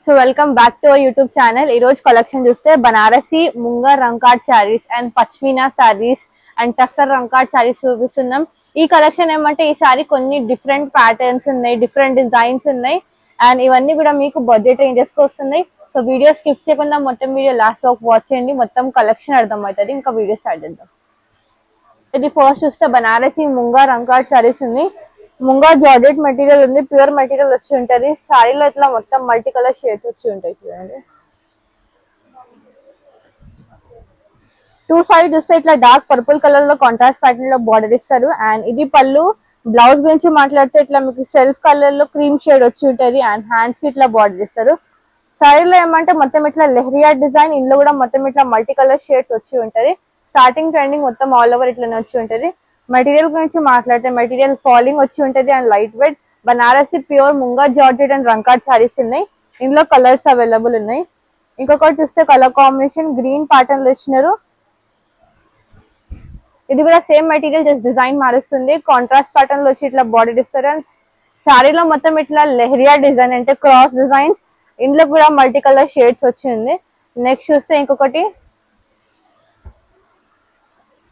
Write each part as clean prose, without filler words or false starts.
So welcome back to our YouTube channel. ఈ రోజు collection చూస్తే బనారసి ముంగా రంకాట్ శారీస్ అండ్ పచ్మీనా శారీస్ అండ్ టస్సర్ రంకాట్ శారీస్ చూపిస్తున్నాం. ఈ కలెక్షన్ ఏమంటే ఈ సారీ కొన్ని డిఫరెంట్ ప్యాటర్న్స్ ఉన్నాయి, డిఫరెంట్ డిజైన్స్ ఉన్నాయి అండ్ ఇవన్నీ కూడా మీకు బడ్జెట్ రేంజెస్ కి వస్తున్నాయి. సో వీడియో స్కిప్ చేయకుండా మొత్తం వీడియో లాస్ట్ వరకు వాచ్ చేయండి, మొత్తం కలెక్షన్ అర్థమవుతుంది. ఇంకా వీడియో స్టార్ట్ చేద్దాం. ఇది ఫస్ట్ చూస్తే బనారసి ముంగా రంకాట్ శారీస్ ఉంది. ముంగా జార్జెట్ మెటీరియల్ ఉంది, ప్యూర్ మెటీరియల్ వచ్చి ఉంటది. సారీలో ఇట్లా మొత్తం మల్టీ కలర్ షేడ్స్ వచ్చి ఉంటాయి చూడండి. టూ సైడ్ చూస్తే ఇట్లా డార్క్ పర్పుల్ కలర్ లో కాంట్రాస్ట్ ప్యాటర్న్ లో బార్డర్ ఇస్తారు. అండ్ ఇది పళ్ళు. బ్లౌజ్ గురించి మాట్లాడితే ఇట్లా మీకు సెల్ఫ్ కలర్ లో క్రీమ్ షేడ్ వచ్చి ఉంటది అండ్ హ్యాండ్స్ కి ఇట్లా బార్డర్ ఇస్తారు. సారీలో ఏమంటే మొత్తం ఇట్లా లెహరియా డిజైన్, ఇందులో కూడా మొత్తం ఇట్లా మల్టీ కలర్ షేడ్స్ వచ్చి ఉంటది. స్టార్టింగ్ ట్రెండింగ్ మొత్తం ఆల్ ఓవర్ ఇట్లానే వచ్చి ఉంటది. మెటీరియల్ గురించి మాట్లాడితే మెటీరియల్ ఫాలింగ్ వచ్చి ఉంటది and light weight. Banarasi pure munga georgette and rangkat saris ఉన్నాయి. ఇందులో కలర్స్ అవైలబుల్ ఉన్నాయి. ఇంకొకటి చూస్తే కలర్ కాంబినేషన్ గ్రీన్ ప్యాటర్న్ లో ఇచ్చినారు. ఇది కూడా సేమ్ మెటీరియల్ జస్ట్ డిజైన్ మారుస్తుంది. కాంట్రాస్ట్ ప్యాటర్న్ లో వచ్చి ఇట్లా బార్డర్ ఇస్తారు అండ్ సారీలో మొత్తం ఇట్లా లెహరియా డిజైన్ అంటే క్రాస్ డిజైన్స్, ఇందులో కూడా మల్టీ కలర్ షేడ్స్ వచ్చింది. నెక్స్ట్ చూస్తే ఇంకొకటి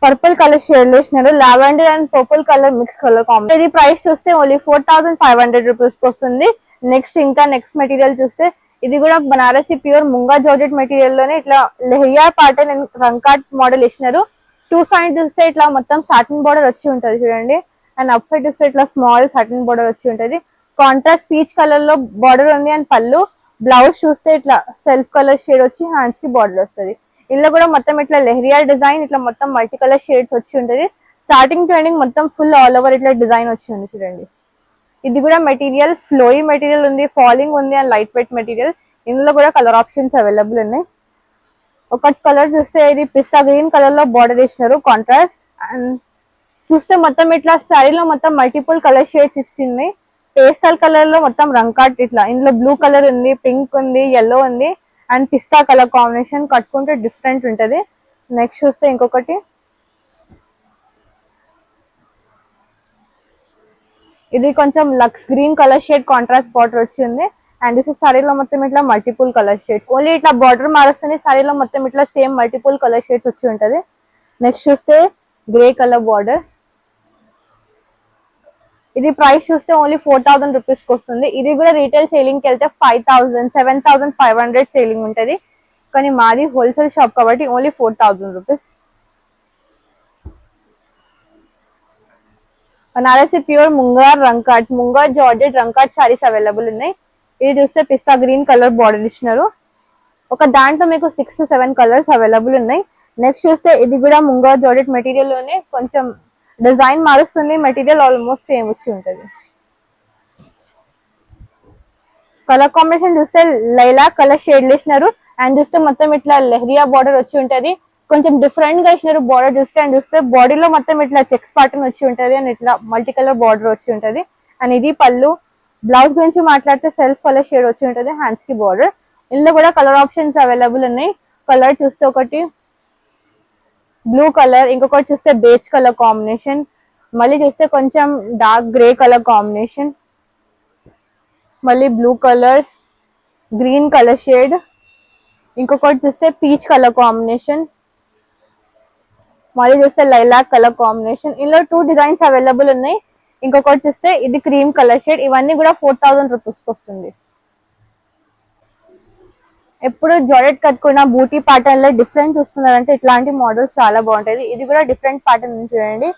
పర్పుల్ కలర్ షేడ్ లో ఇచ్చినారు. Lavender and purple colour mix colour combination. ఇది ప్రైస్ చూస్తే ఓన్లీ 4500 రూపీస్ కి వస్తుంది. నెక్స్ట్ మెటీరియల్ చూస్తే ఇది కూడా Banarasi pure munga georgette material లోనే ఇట్లా లెహరియా ప్యాటర్న్ అండ్ రంకాట్ మోడల్ ఇచ్చినారు. టూ సైడ్ చూస్తే ఇట్లా మొత్తం సాటిన్ బార్డర్ వచ్చి ఉంటది చూడండి. అండ్ అప్ సైడ్ చూస్తే ఇట్లా స్మాల్ సాటిన్ బార్డర్ వచ్చి ఉంటది. కాంట్రాస్ట్ పీచ్ కలర్ లో బార్డర్ ఉంది అండ్ పళ్ళు. బ్లౌజ్ చూస్తే ఇట్లా సెల్ఫ్ కలర్ షేడ్ వచ్చి హ్యాండ్స్ కి బార్డర్ వస్తుంది. ఇందులో కూడా మొత్తం ఇట్లా లెహరియా డిజైన్, ఇట్లా మొత్తం మల్టీ కలర్ షేడ్స్ వచ్చి ఉంటది. స్టార్టింగ్ ట్రెండింగ్ మొత్తం ఫుల్ ఆల్ ఓవర్ ఇట్లా డిజైన్ వచ్చింది చూడండి. ఇది కూడా మెటీరియల్ ఫ్లోయి మెటీరియల్ ఉంది, ఫాలింగ్ ఉంది అండ్ లైట్ వెయిట్ మెటీరియల్. ఇందులో కూడా కలర్ ఆప్షన్స్ అవైలబుల్ ఉన్నాయి. ఒక కలర్ చూస్తే ఇది పిస్తా గ్రీన్ కలర్ లో బార్డర్ ఇచ్చినారు కాంట్రాస్ట్. అండ్ చూస్తే మొత్తం ఇట్లా శారీలో మొత్తం మల్టిపుల్ కలర్ షేడ్స్ ఇస్తుంది. పేస్టల్ కలర్ లో మొత్తం రంకాట్ ఇట్లా, ఇందులో బ్లూ కలర్ ఉంది, పింక్ ఉంది, ఎల్లో ఉంది అండ్ పిస్తా కలర్ కాంబినేషన్. కట్టుకుంటే డిఫరెంట్ ఉంటది. నెక్స్ట్ చూస్తే ఇంకొకటి ఇది కొంచెం లక్స్ green colour shade contrast border వచ్చింది. అండ్ దిస్ సారీలో మొత్తం ఇట్లా మల్టిపుల్ కలర్ షేడ్స్, ఓన్లీ ఇట్లా బార్డర్ మారుస్తుంది. సారీలో మొత్తం ఇట్లా సేమ్ మల్టిపుల్ కలర్ షేడ్స్ వచ్చి ఉంటది. నెక్స్ట్ చూస్తే గ్రే కలర్ బార్డర్. ఇది ప్రైస్ చూస్తే ఓన్లీ 4000 రూపీస్ కి వస్తుంది. ఇది కూడా రీటైల్ సేలింగ్ కి వెళ్తే 5000 7500 సేలింగ్ ఉంటది. కానీ మాది హోల్సేల్ షాప్ కాబట్టి only 4000 rupees. Banarasi pure munga rangkat, munga georgette rangkat saris available ఉన్నాయి. ఇది చూస్తే పిస్తా గ్రీన్ కలర్ బార్డర్ ఇచ్చినారు. ఒక దాంట్లో మీకు 6 to 7 కలర్స్ అవైలబుల్ ఉన్నాయి. నెక్స్ట్ చూస్తే ఇది కూడా ముంగా జార్జెట్ మెటీరియల్ లోనే కొంచెం డిజైన్ మారుస్తుంది. మెటీరియల్ ఆల్మోస్ట్ సేమ్ వచ్చి ఉంటది. కలర్ కాంబినేషన్ చూస్తే లైలా కలర్ షేడ్ ఇచ్చినారు. అండ్ చూస్తే మొత్తం ఇట్లా లెహరియా బార్డర్ వచ్చి ఉంటది. కొంచెం డిఫరెంట్ గా ఇచ్చినారు బార్డర్ చూస్తే. అండ్ చూస్తే బాడీలో మొత్తం ఇట్లా చెక్స్ ప్యాటర్న్ వచ్చి ఉంటది అండ్ ఇట్లా మల్టీ కలర్ బార్డర్ వచ్చి ఉంటది. అండ్ ఇది పళ్ళు. బ్లౌజ్ గురించి మాట్లాడితే సెల్ఫ్ కలర్ షేడ్ వచ్చి ఉంటది, హ్యాండ్స్ కి బార్డర్. ఇందులో కూడా కలర్ ఆప్షన్స్ అవైలబుల్ ఉన్నాయి. కలర్ చూస్తే ఒకటి బ్లూ కలర్, ఇంకొకటి చూస్తే బేజ్ కలర్ కాంబినేషన్, మళ్ళీ చూస్తే కొంచెం డార్క్ గ్రే కలర్ కాంబినేషన్, మళ్ళీ blue colour, green colour shade, ఇంకొకటి చూస్తే పీచ్ కలర్ కాంబినేషన్, మళ్ళీ చూస్తే లైలాక్ కలర్ కాంబినేషన్. ఇందులో 2 డిజైన్స్ అవైలబుల్ ఉన్నాయి. ఇంకొకటి చూస్తే ఇది క్రీమ్ కలర్ షేడ్. ఇవన్నీ కూడా 4000 రూపీస్ కి వస్తుంది. ఎప్పుడు జార్జెట్ కట్టుకున్న బూటీ ప్యాటర్న్ లో డిఫరెంట్ చూస్తున్నారంటే ఇట్లాంటి మోడల్స్ చాలా బాగుంటాయి. ఇది కూడా డిఫరెంట్ ప్యాటర్న్ చూడండి.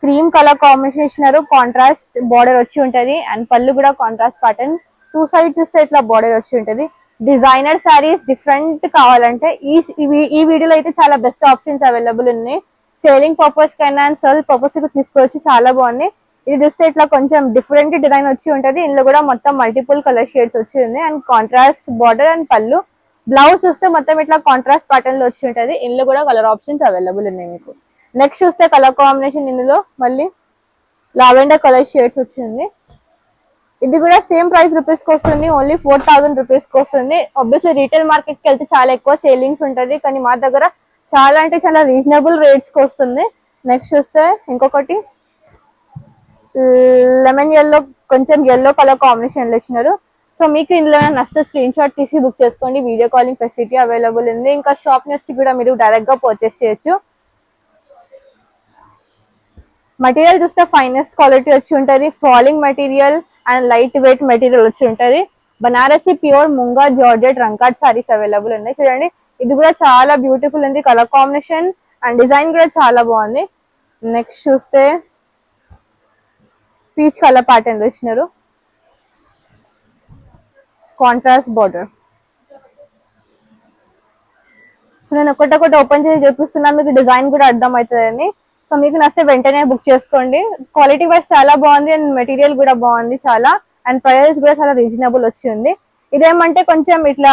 క్రీమ్ కలర్ కాంబినేషన్ ఇచ్చినారు, కాంట్రాస్ట్ బార్డర్ వచ్చి ఉంటది అండ్ పళ్ళు కూడా కాంట్రాస్ట్ ప్యాటర్న్. టూ సైడ్ చూస్తే ఇట్లా బార్డర్ వచ్చి ఉంటది. డిజైనర్ శారీస్ డిఫరెంట్ కావాలంటే ఈ వీడియోలో అయితే చాలా బెస్ట్ ఆప్షన్స్ అవైలబుల్ ఉన్నాయి. సేలింగ్ పర్పస్ కైనా అండ్ సెల్ పర్పస్ కి తీసుకోవచ్చు, చాలా బాగున్నాయి. ఇది చూస్తే ఇట్లా కొంచెం డిఫరెంట్ డిజైన్ వచ్చి ఉంటది. ఇందులో కూడా మొత్తం మల్టిపుల్ కలర్ షేడ్స్ వచ్చి ఉంది అండ్ కాంట్రాస్ట్ బార్డర్ అండ్ పళ్ళు. బ్లౌజ్ చూస్తే మొత్తం ఇట్లా కాంట్రాస్ట్ ప్యాటర్న్ లో వచ్చి ఉంటది. ఇందులో కూడా కలర్ ఆప్షన్స్ అవైలబుల్ ఉన్నాయి మీకు. నెక్స్ట్ చూస్తే కలర్ కాంబినేషన్ ఇందులో మళ్ళీ లావెండర్ కలర్ షేడ్స్ వచ్చింది. ఇది కూడా సేమ్ ప్రైస్ రూపీస్ కి వస్తుంది, ఓన్లీ 4000 రూపీస్ కి వస్తుంది. ఆబ్వియస్లీ రీటైల్ మార్కెట్ కి వెళ్తే చాలా ఎక్కువ సేలింగ్స్ ఉంటది, కానీ మా దగ్గర చాలా అంటే చాలా రీజనబుల్ రేట్స్ కి వస్తుంది. నెక్స్ట్ చూస్తే ఇంకొకటి లెమన్ ఎల్లో, కొంచెం ఎల్లో కలర్ కాంబినేషన్ లో ఇచ్చినారు. సో మీకు ఇందులో నచ్చితే స్క్రీన్ షాట్ తీసి బుక్ చేసుకోండి. వీడియో కాలింగ్ ఫెసిలిటీ అవైలబుల్ ఉంది. ఇంకా షాప్ నుంచి కూడా మీరు డైరెక్ట్ గా పర్చేస్ చేయొచ్చు. మెటీరియల్ చూస్తే ఫైనెస్ట్ క్వాలిటీ వచ్చి ఉంటుంది. Falling material and light weight material వచ్చి ఉంటుంది. Banarasi pure munga georgette rangkat saris available ఉన్నాయి. చూడండి ఇది కూడా చాలా బ్యూటిఫుల్ ఉంది. కలర్ కాంబినేషన్ అండ్ డిజైన్ కూడా చాలా బాగుంది. నెక్స్ట్ చూస్తే పీచ్ కలర్ ప్యాటర్న్ ఇచ్చినారు. Contrast border. సో నేను ఒకటి ఓపెన్ చేసి చూపిస్తున్నా, మీకు డిజైన్ కూడా అర్థం అవుతుందని. సో మీకు నచ్చితే వెంటనే బుక్ చేసుకోండి. క్వాలిటీ వైజ్ చాలా బాగుంది అండ్ మెటీరియల్ కూడా బాగుంది చాలా. అండ్ ప్రైస్ కూడా చాలా రీజనబుల్ వచ్చింది. ఇదేమంటే కొంచెం ఇట్లా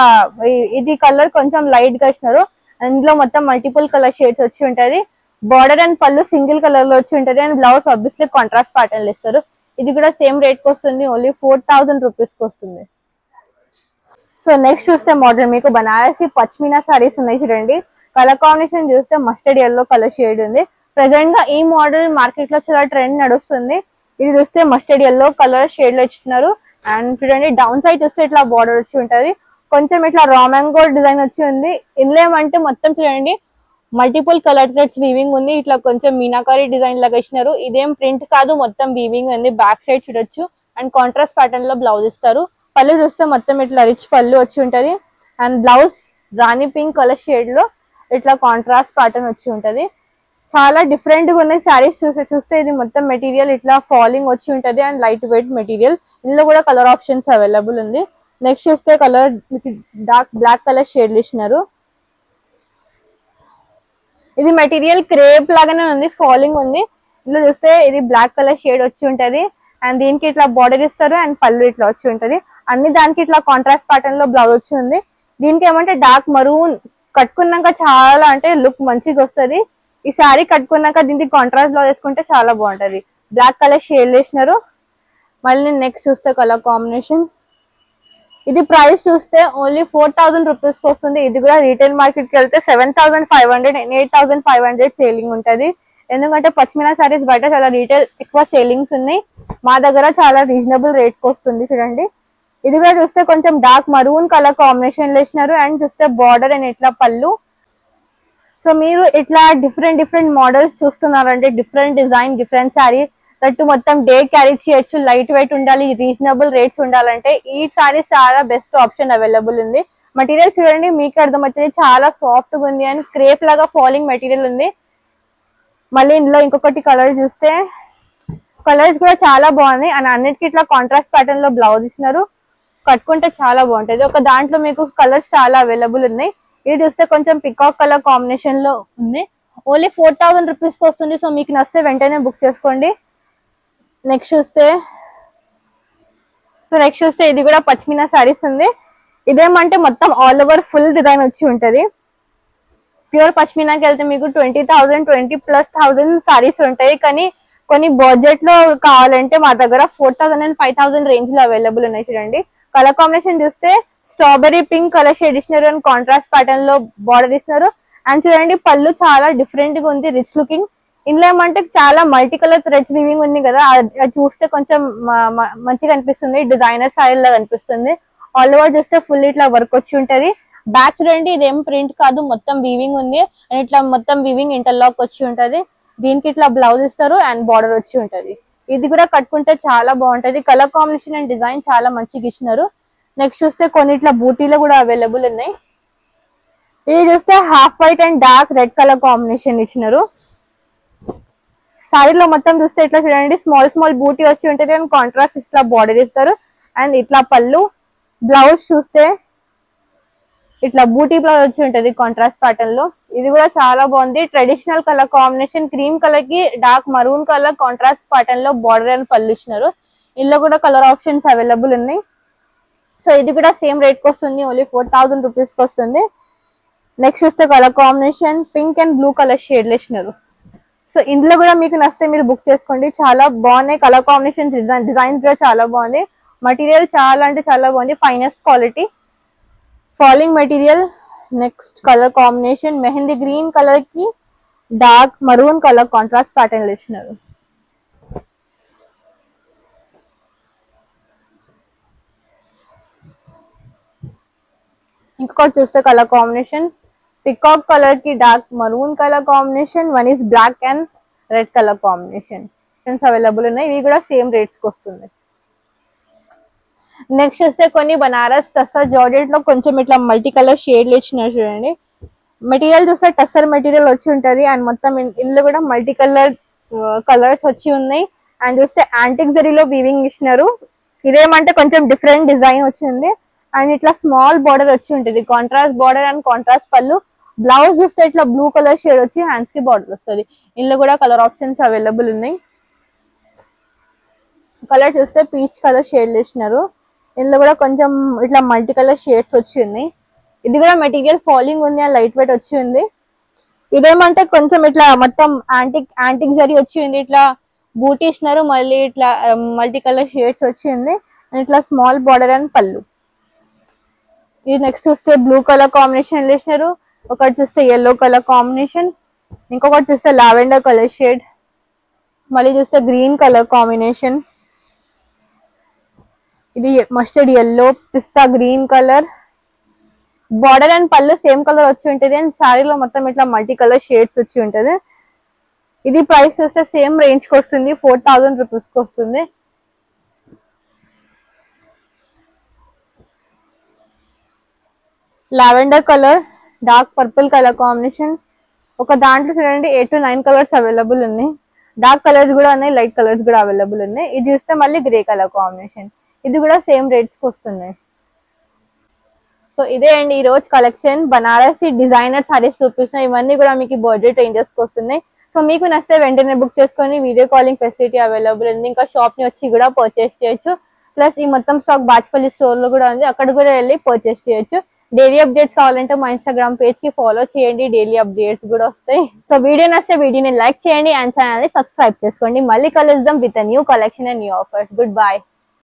ఇది కలర్ కొంచెం లైట్ గా ఇచ్చినారు. అందులో మొత్తం మల్టిపుల్ కలర్ షేడ్స్ వచ్చి ఉంటది. బార్డర్ అండ్ పళ్ళు సింగిల్ కలర్ లో వచ్చి ఉంటది. And blouse obviously contrast pattern ఇస్తారు. ఇది కూడా సేమ్ రేట్ కి వస్తుంది. ఓన్లీ 4000 రూపీస్ కి వస్తుంది. సో నెక్స్ట్ చూస్తే మోడల్ మీకు బనారసి పచ్మినా సారీస్ ఉన్నాయి. చూడండి కలర్ కాంబినేషన్ చూస్తే మస్టర్డ్ ఎల్లో కలర్ షేడ్ ఉంది. ప్రెసెంట్ గా ఈ మోడల్ మార్కెట్ లో చాలా ట్రెండ్ నడుస్తుంది. ఇది చూస్తే మస్టర్డ్ ఎల్లో కలర్ షేడ్ లో ఇచ్చినారు. అండ్ చూడండి డౌన్ సైడ్ చూస్తే ఇట్లా బార్డర్ వచ్చి ఉంటది. కొంచెం ఇట్లా రా మ్యాంగో డిజైన్ వచ్చి ఉంది. ఇందులో ఏమంటే మొత్తం చూడండి మల్టిపుల్ కలర్ థ్రెడ్స్ వీవింగ్ ఉంది. ఇట్లా కొంచెం మీనాకారి డిజైన్ లాగా ఇచ్చినారు. ఇదేం ప్రింట్ కాదు, మొత్తం వీవింగ్ ఉంది. బ్యాక్ సైడ్ చూడొచ్చు. అండ్ కాంట్రాస్ట్ ప్యాటర్న్ లో బ్లౌజ్ ఇస్తారు. పళ్ళు చూస్తే మొత్తం ఇట్లా రిచ్ పళ్ళు వచ్చి ఉంటది. And blouse Rani pink colour shade లో ఇట్లా కాంట్రాస్ట్ ప్యాటర్న్ వచ్చి ఉంటది. చాలా డిఫరెంట్ గా ఉన్నాయి శారీస్. చూస్తే ఇది మొత్తం మెటీరియల్ ఇట్లా ఫాలింగ్ వచ్చి ఉంటది అండ్ లైట్ వెయిట్ మెటీరియల్. ఇందులో కూడా కలర్ ఆప్షన్స్ అవైలబుల్ ఉంది. నెక్స్ట్ చూస్తే colour dark black colour shade ఇచ్చినారు. ఇది మెటీరియల్ క్రేప్ లాగానే ఉంది, ఫాలింగ్ ఉంది. ఇందులో చూస్తే ఇది బ్లాక్ కలర్ షేడ్ వచ్చి ఉంటది. అండ్ దీనికి ఇట్లా బార్డర్ ఇస్తారు అండ్ పళ్ళు ఇట్లా వచ్చి ఉంటది. అన్ని దానికి ఇట్లా కాంట్రాస్ట్ ప్యాటర్న్ లో బ్లౌజ్ వచ్చి ఉంది. దీనికి ఏమంటే డార్క్ మరూన్ కట్టుకున్నాక చాలా అంటే లుక్ మంచిగా వస్తుంది. ఈ శారీ కట్టుకున్నాక దీనికి కాంట్రాస్ట్ బ్లౌజ్ వేసుకుంటే చాలా బాగుంటది. బ్లాక్ కలర్ షేడ్ వేసినారు. మళ్ళీ నెక్స్ట్ చూస్తే కలర్ కాంబినేషన్. ఇది ప్రైస్ చూస్తే ఓన్లీ 4000 రూపీస్ కి వస్తుంది. ఇది కూడా రీటైల్ మార్కెట్ కి వెళ్తే 7500 and 8500 సేలింగ్ ఉంటది. ఎందుకంటే పచ్మినా సారీస్ బయట చాలా రీటైల్ ఎక్కువ సేలింగ్స్ ఉన్నాయి. మా దగ్గర చాలా రీజనబుల్ రేట్ కి వస్తుంది. చూడండి ఇది కూడా చూస్తే కొంచెం డార్క్ మరూన్ కలర్ కాంబినేషన్ వేసినారు. అండ్ చూస్తే బార్డర్ అండ్ ఇట్లా పళ్ళు. సో మీరు ఇట్లా డిఫరెంట్ మోడల్స్ చూస్తున్నారంటే different design different sari that మొత్తం డే క్యారీ చేయొచ్చు. లైట్ వెయిట్ ఉండాలి, రీజనబుల్ రేట్స్ ఉండాలంటే ఈ సారీస్ చాలా బెస్ట్ ఆప్షన్ అవైలబుల్ ఉంది. మెటీరియల్ చూడండి మీకు అర్థమవుతుంది, చాలా సాఫ్ట్ గా ఉంది అండ్ క్రేప్ లాగా ఫాలింగ్ మెటీరియల్ ఉంది. మళ్ళీ ఇందులో ఇంకొకటి కలర్ చూస్తే కలర్స్ కూడా చాలా బాగున్నాయి. అండ్ అన్నిటికీ ఇట్లా కాంట్రాస్ట్ ప్యాటర్న్ లో బ్లౌజ్ ఇస్తున్నారు. కట్టుకుంటే చాలా బాగుంటది. ఒక దాంట్లో మీకు కలర్స్ చాలా అవైలబుల్ ఉన్నాయి. ఇది చూస్తే కొంచెం పికాక్ కలర్ కాంబినేషన్ లో ఉంది. ఓన్లీ 4000 రూపీస్ కి వస్తుంది. సో మీకు నచ్చితే వెంటనే బుక్ చేసుకోండి. నెక్స్ట్ చూస్తే ఇది కూడా పచ్మినా సారీస్ ఉంది. ఇదేమంటే మొత్తం ఆల్ ఓవర్ ఫుల్ డిజైన్ వచ్చి ఉంటది. ప్యూర్ పచ్మినాకి వెళ్తే మీకు 20,000 20,000+ సారీస్ ఉంటాయి. కానీ కొన్ని బడ్జెట్ లో కావాలంటే మా దగ్గర 4000 and 5000 రేంజ్ లో అవైలబుల్ ఉన్నాయి. చూడండి కలర్ కాంబినేషన్ చూస్తే స్ట్రాబెరీ పింక్ కలర్ షేడ్ ఇచ్చినారు అండ్ కాంట్రాస్ట్ ప్యాటర్న్ లో బార్డర్ ఇచ్చినారు. అండ్ చూడండి పళ్ళు చాలా డిఫరెంట్ గా ఉంది, రిచ్ లుకింగ్. ఇందులో ఏమంటే చాలా మల్టీ కలర్ థ్రెడ్స్ వీవింగ్ ఉంది కదా, అది చూస్తే కొంచెం మంచిగా అనిపిస్తుంది. డిజైనర్ స్టైల్ లాగా అనిపిస్తుంది. ఆల్ ఓవర్ చూస్తే ఫుల్ ఇట్లా వర్క్ వచ్చి ఉంటది. బ్యాక్ చూడండి ఇదేం ప్రింట్ కాదు, మొత్తం వీవింగ్ ఉంది అండ్ ఇట్లా మొత్తం వీవింగ్ ఇంటర్లాక్ వచ్చి ఉంటది. దీనికి ఇట్లా బ్లౌజ్ ఇస్తారు అండ్ బార్డర్ వచ్చి ఉంటది. ఇది కూడా కట్టుకుంటే చాలా బాగుంటది. కలర్ కాంబినేషన్ అండ్ డిజైన్ చాలా మంచిగా ఇచ్చినారు. నెక్స్ట్ చూస్తే కొన్ని ఇట్లా బూటీలో కూడా అవైలబుల్ ఉన్నాయి. ఇది చూస్తే half white and dark red colour combination ఇచ్చినారు. సారీలో మొత్తం చూస్తే ఇట్లా చూడండి స్మాల్ బూటీ వచ్చి ఉంటది అండ్ కాంట్రాస్ట్ ఇట్లా బార్డర్ ఇస్తారు అండ్ ఇట్లా పళ్ళు. బ్లౌజ్ చూస్తే ఇట్లా బూటీ బ్లౌజ్ వచ్చి ఉంటది కాంట్రాస్ట్ ప్యాటర్న్ లో. ఇది కూడా చాలా బాగుంది. Traditional colour combination cream colour కి dark maroon colour contrast pattern లో బార్డర్ అండ్ పళ్ళు ఇచ్చినారు. ఇందులో కూడా కలర్ ఆప్షన్స్ అవైలబుల్ ఉన్నాయి. సో ఇది కూడా సేమ్ రేట్ కి వస్తుంది. ఓన్లీ 4000 రూపీస్ కి వస్తుంది. నెక్స్ట్ చూస్తే colour combination pink and blue colour shade ఇచ్చినారు. సో ఇందులో కూడా మీకు నచ్చితే మీరు బుక్ చేసుకోండి. చాలా బాగున్నాయి కలర్ కాంబినేషన్, డిజైన్ కూడా చాలా బాగుంది. మెటీరియల్ చాలా అంటే చాలా బాగుంది, finest quality falling material. Next colour combination mehndi green colour కి dark maroon colour contrast pattern ఇచ్చినారు. ఇంకొకటి చూస్తే కలర్ కాంబినేషన్ పికాక్ కలర్ కి dark maroon colour combination, one is black and red colour combination available ఉన్నాయి. ఇవి కూడా సేమ్ రేట్స్ కి వస్తుంది. నెక్స్ట్ వస్తే కొన్ని బనారస్ టస్సర్ జార్జెట్ లో కొంచెం ఇట్లా మల్టీ కలర్ షేడ్ ఇచ్చినారు చూడండి. మెటీరియల్ చూస్తే టస్సర్ మెటీరియల్ వచ్చి ఉంటది అండ్ మొత్తం ఇందులో కూడా మల్టీ కలర్ కలర్స్ వచ్చి ఉన్నాయి. అండ్ చూస్తే యాంటిక్ జరీలో వీవింగ్ ఇచ్చినారు. ఇదేమంటే కొంచెం డిఫరెంట్ డిజైన్ వచ్చింది అండ్ ఇట్లా స్మాల్ బార్డర్ వచ్చి ఉంటుంది. కాంట్రాస్ట్ బార్డర్ అండ్ కాంట్రాస్ట్ పళ్ళు. బ్లౌజ్ చూస్తే ఇట్లా బ్లూ కలర్ షేడ్ వచ్చి హ్యాండ్స్ కి బార్డర్ వస్తుంది. ఇందులో కూడా కలర్ ఆప్షన్స్ అవైలబుల్ ఉన్నాయి. కలర్ చూస్తే పీచ్ కలర్ షేడ్ ఇచ్చినారు. ఇందులో కూడా కొంచెం ఇట్లా మల్టీ కలర్ షేడ్స్ వచ్చి ఉన్నాయి. ఇది కూడా మెటీరియల్ ఫాలింగ్ ఉంది అండ్ లైట్ వెయిట్ వచ్చి ఉంది. ఇదేమంటే కొంచెం ఇట్లా మొత్తం యాంటిక్ జరీ వచ్చి ఉంది. ఇట్లా బూటీ ఇచ్చినారు, మళ్ళీ ఇట్లా మల్టీ కలర్ షేడ్స్ వచ్చి ఉంది అండ్ ఇట్లా స్మాల్ బార్డర్ అండ్ పళ్ళు. ఇది నెక్స్ట్ చూస్తే బ్లూ కలర్ కాంబినేషన్ ఇచ్చినారు. ఒకటి చూస్తే yellow కలర్ కాంబినేషన్, ఇంకొకటి చూస్తే లావెండర్ కలర్ షేడ్, మళ్ళీ చూస్తే గ్రీన్ కలర్ కాంబినేషన్. ఇది mustard yellow, pista green colour. Border and పళ్ళు సేమ్ కలర్ వచ్చి ఉంటుంది అండ్ శారీలో మొత్తం ఇట్లా మల్టీ కలర్ షేడ్స్ వచ్చి ఉంటుంది. ఇది ప్రైస్ చూస్తే సేమ్ రేంజ్ కి వస్తుంది, 4000 రూపీస్ కి వస్తుంది. Lavender colour, dark purple colour combination. ఒక దాంట్లో చూడండి 8 to 9 కలర్స్ అవైలబుల్ ఉన్నాయి. డార్క్ కలర్స్ కూడా ఉన్నాయి, లైట్ కలర్స్ కూడా అవైలబుల్ ఉన్నాయి. ఇది చూస్తే మళ్ళీ గ్రే కలర్ కాంబినేషన్. ఇది కూడా సేమ్ రేట్స్ కి వస్తున్నాయి. సో ఇదే అండి ఈ రోజు కలెక్షన్. బనారసి డిజైనర్ సారీస్ చూపిస్తున్నాయి. ఇవన్నీ కూడా మీకు బడ్జెట్ రేంజెస్ కి వస్తున్నాయి. సో మీకు నచ్చితే వెంటనే బుక్ చేసుకొని వీడియో కాలింగ్ ఫెసిలిటీ అవైలబుల్ ఉంది. ఇంకా షాప్ ని వచ్చి కూడా పర్చేస్ చేయొచ్చు. ప్లస్ ఈ మొత్తం స్టాక్ బాచ్పల్లి స్టోర్ లో కూడా ఉంది, అక్కడ కూడా వెళ్ళి పర్చేస్ చేయొచ్చు. డైలీ అప్డేట్స్ కావాలంటే మా ఇన్స్టాగ్రామ్ పేజ్ కి ఫాలో చేయండి, డైలీ అప్డేట్స్ కూడా వస్తాయి. సో వీడియో నచ్చితే వీడియోని లైక్ చేయండి అండ్ ఛానల్ ని సబ్స్క్రైబ్ చేసుకోండి. మళ్ళీ కలుద్దాం with new collection and new offers. Good bye.